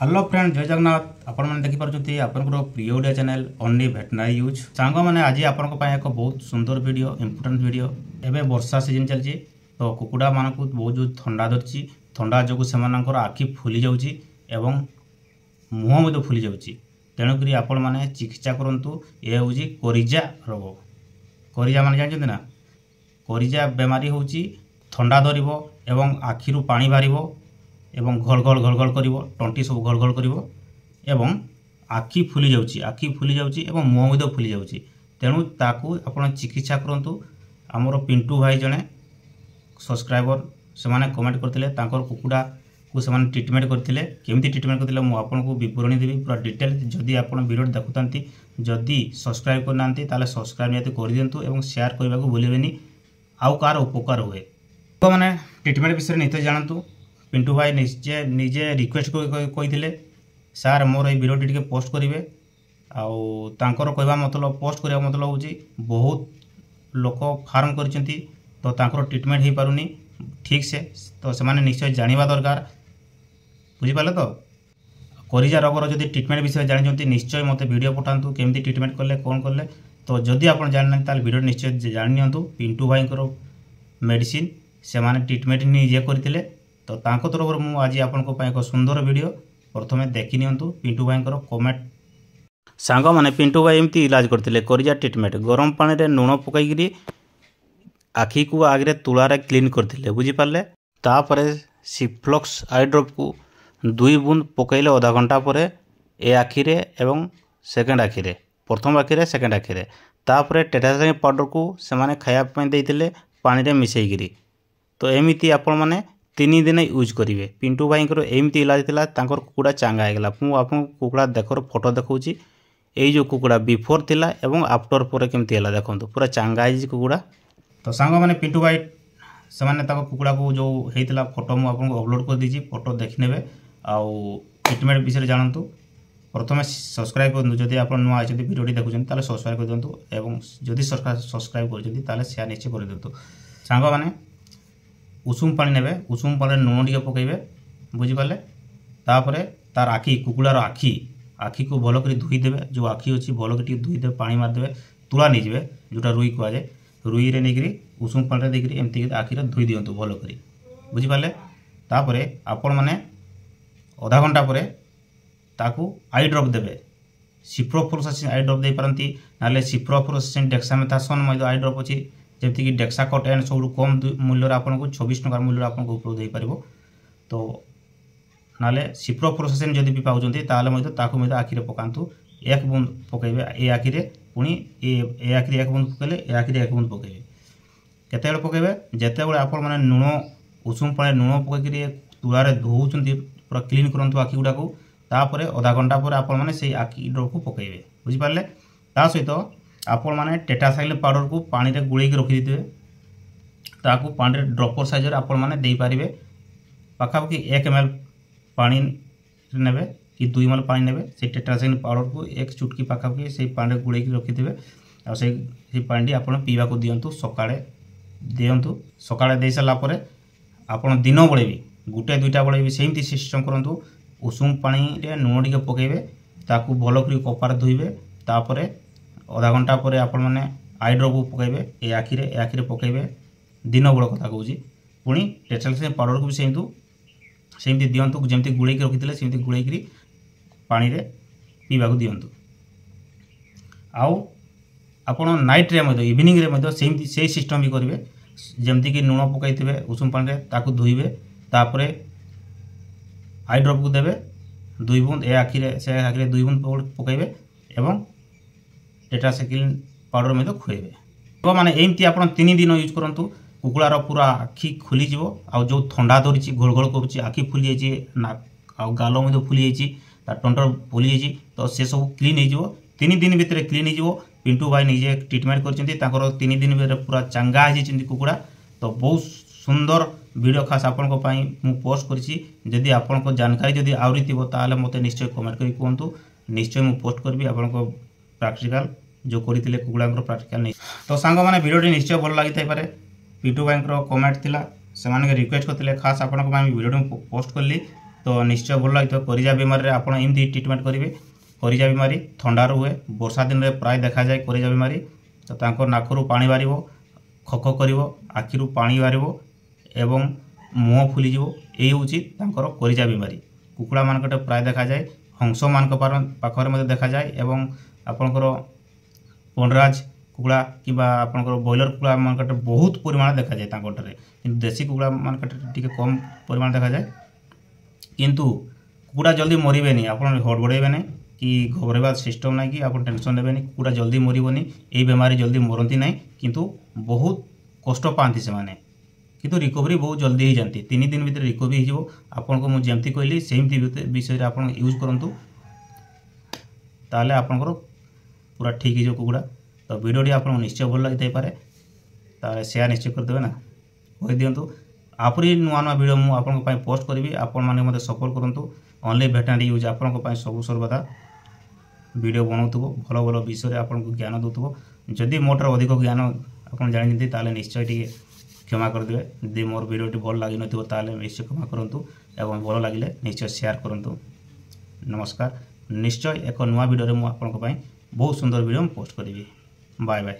Hello friend जय जगन्नाथ आपण मैंने देखिपुं आपंकर प्रिय ओडिया चैनल ओनली भेटनारी यूज सांग मैंने आज आपण एक बहुत सुंदर वीडियो इंपोर्टेंट वीडियो एवं वर्षा सीजन चलती तो कुकुड़ा मानक बहुत जो थंडा धरती थंडा जो से आखि फुली जाऊँगी एवं मुह फुली जाऊँगी तेणुक आपण मैंने चिकित्सा करूँ ये हूँ कोरिजा रोग कोरिजा मान जानते ना कोरिजा बेमारी हूँ थंडा धर एवं आखिरू पानी बाहर एवं घल घल घल घल कर टंटी सब घल घल कर एवं आखि फुली जाऊँगी एवं मुह फुली जाऊँगी तेणु ताकू आपण चिकित्सा करूँ आमर पिंटू भाई जड़े सब्सक्राइबर से कमेंट करते कुकुड़ा को से ट्रिटमेंट करते केमी ट्रिटमेंट करते मुझे विवरणी देवी पूरा डिटेल जदि आप वीडियो देखुता जदि सब्सक्राइब करना ताले सब्सक्राइब निहत कर दिंतु एवं शेयर करने को भूलें आउ कार उपकार हुए तो मैंने ट्रिटमेंट विषय निश्चय जानतु पिंटू भाई निजे निजे रिक्वेस्ट कही सार मोर ये वीडियो टी पोस्ट करेंगे आउर कहवा मतलब पोस्ट करने मतलब हूँ बहुत लोक फार्म कर तो ट्रिटमेंट हो पारुनी ठीक से तो से निश्चय जाना दरकार बुझीपारे तो कोरिजा रोगर जब ट्रिटमेंट विषय जानते निश्चय मत वीडियो पठातु केमी ट्रिटमेंट कले कौन कले तो जदि आप जानना वीडियो निश्चय जानी पिंटू भाई मेडिसिन से ट्रिटमेंट निजे करते तो तांको तरफ मुझे आज आपन एक सुंदर वीडियो प्रथमे देखी नियंतु पिंटू भाई कमेंट सांग मैंने पिंटू भाई एमती इलाज करते कोरिजा ट्रिटमेंट गरम पानी रे लुण पकईकरी आखि को आगे तुलारे क्लीन करते बुझीपारे तापर सिफ्लॉक्स आई ड्रॉप को 2 बूंद पकईले आधा घंटा पर ए आखिरे एवं सेकेंड आखिरे प्रथम आखिरे सेकेंड आखिरे तापर टेट्रासाइक्लिन पाउडर को से खायापी देते पानी रे मिसेकरी तो एमती आपण मैंने 3 दिन यूज करेंगे पिंटू भाई एमती इलाज था कुकुड़ा चांगा होगा मुझे आपको कुकुड़ा देख फोटो देखी यही जो कुकुड़ा बिफोर थिला एवं आफ्टर पर केमती है देखो पूरा चांगा है कुकुड़ा तो सांग मैंने पिंटू भाई से कुकुड़ा को जो होता फोटो मुझे अपलोड कर दीजिए फोटो देखने आउ ट्रिटमेंट विषय जानतु प्रथम सब्सक्राइब करूँ जब आप नुआ आई वीडियो देखुं सब्सक्राइब कर दिंतु और जदि सब्सक्राइब कर शेयर निश्चय कर दिंतु सांग मैंने उषुम पानी ने उषुम पानी लुण टे पकईबे बुझीपारे तापर तार आखि कुकुड़ार आखि आखि को भल कर धोईदेवे जो आखि अच्छी भल कर धोईदे पानी मारिदेवे तुला नहीं जोटा रुई कहुए रुई रे नहीं उषुम पानी देकर एमती आखि धोई दिंतु भल कर बुझीपारे तापर आपण मैंने आधा घंटा पर ताकू आई ड्रॉप देवे सिप्रोफ्लोक्सासिन आई ड्रॉप दे पारती ना सिप्रोफ्लोक्सासिन डेक्सामेथासोन आई ड्रॉप अच्छी जमीक डेक्साकोट एंड सब कम मूल्य आपको 26 टଙ୍କା मूल्य आपको उपलब्ध हो पार तो ना सिप्रोफ्लोक्सासिन जदि भी पाँच आखिरे पकातु 1 बूंद पकईबे ए आखिरे पुणी ए आखिरे 1 बूंद पकईले ए आखिरे 1 बूंद पकईबे केते पकईबे जिते बड़े आप लुण उषुम पानी लुण पकईकरी तुलारे धोउछंती पूरा क्लीन करंतु आखि गुड़ा को तापर आधा घंटा पर आपण से आखि ड्रॉप को पकईबे बुझीपारे ता सहित आपण मैंने टेट्रासाइक्लिन पाउडर को पानी रे गुड़े रखिदे ताकू पानी ड्रॉपर साइज आपण मैंने दे पारे पाखापाखि 1 ml पानी ने कि 2 ml पानी ने से टेट्रासाइक्लिन पाउडर को 1 चुटकी पाखापाखि से पानी गुड़े रखिदे आ से पानी आप पीवा को दिंतु सकाळे दिंतु सकाळे दे सारा पर आपण दिन बेले भी गोटे 2टा बेले भी सेमती सिस्टम करंतु उषुम पानी रे लुण टे पकईबे ताकू भल कर कपार धोइबे तापर आधा घंटा पर आपण मैंने आई ड्रॉप पकईबे ए आखिरे पकईबे दिन बेल कथा कहूँ पुणी टेट्रासाइक्लिन पाउडर को भी सेमती दिंतु जमी गुड़े रखी सेमती गुड़े पानी रे पीवा को दिंतु आउ आपण नाइट रे इवनिंग रे सेमती से सिस्टम भी करेंगे जमती कि लुण पकई उषुम पानी ताकू धोइबे तापर आई ड्रॉप को देवे 2 बूंद ए आखिरे से आखिरे 2 बूंद पकईबे एवं टेट्रासाइक्लिन पाउडर में खुएबे तो माने एमती आप 3 दिन यूज करंतु कुकुड़ार पूरा आखि खुली जीवो आ जो थंडा धरी घोल घोल करुच्ची आखि फुली जाइए गाल में फुली जाइए टंटर फुली जाइए तो से सब क्लीन हो 3 दिन भितर क्लीन हो पिंटू भाई निजे ट्रिटमेंट कर 3 दिन भितर पूरा चांगा हो कुकुड़ा तो बहुत सुंदर वीडियो खास आपण मु पोस्ट करी आपको जानकारी जदि आहरी थी मत निश्चय कमेंट कर कहतु निश्चय मु पोस्ट करी आप प्रैक्टिकल जो करते कुकुड़ा प्रैक्टिकल नहीं तो सांग मैंने वीडियो निश्चय भल लगी पारे पिंटू भाई कमेंट थिला से रिक्वेस्ट करते खास आपण वीडियो पोस्ट कली तो निश्चय भल लगे करिजा बीमारी आपण एमती ट्रिटमेंट करेंगे। करिजा बीमारी थंडार हुए, वर्षा दिन में प्राय देखा जाए करिजा बीमारी। तो तांको नाकरू पानी बाहर, खख कर, आखिरू पानी बाहर एवं मुह फुलीज, यही हूँ करिजा बीमारी। कुकुड़ा मानक प्राय देखा जाए, हंस मान पाखे देखा जाए एवं आपणकर पंडराज कुकुड़ा कि आपणकर ब्रॉयलर कुकुड़ा मानक बहुत परिमाण देखा जाए तांकोटे, किंतु देसी कुकुड़ा मानक टिके कम परिमाण देखा जाए। किंतु कुकुड़ा जल्दी मरबेनी, आप हड़बड़ेबे कि घबराइबा सिस्टम ना कि आप टेंशन नेबेनी। कुकुड़ा जल्दी मरबनी, ये बेमारी जल्दी मरती ना, किंतु बहुत कष्ट पाती से माने, किंतु रिकवरी बहुत जल्दी हो जाती। 3 दिन भीतर रिकवरी हो आपको मुझे जमती कहली सेमती विषय आप यूज करूँ, ताले आपंकर पूरा ठीक हो कुकुड़ा। तो वीडियोटी आपको निश्चय भल लगी पारे, ताले शेयर निश्चय करदे ना, कही दिंतु। आपरी नुआ नुआ वीडियो मुझे आपंक पोस्ट करी, आपण मैंने मत सपोर्ट करूँ। ओनली भेटनारी यूज आपंक सब सर्वदा वीडियो बनाऊब, भल भल विषय आपको ज्ञान दूब। जदि मोटर अधिक ज्ञान आप जानी ताले निश्चय टी क्षमा करदे। जदि मोर वीडियोटी भल लगी ताले निश्चय क्षमा करूँ एवं भल लगे निश्चय शेयर करूँ। नमस्कार। निश्चय एक नुआ वीडियो मुझे आपंक बहुत सुंदर वीडियो पोस्ट करी। Bye bye.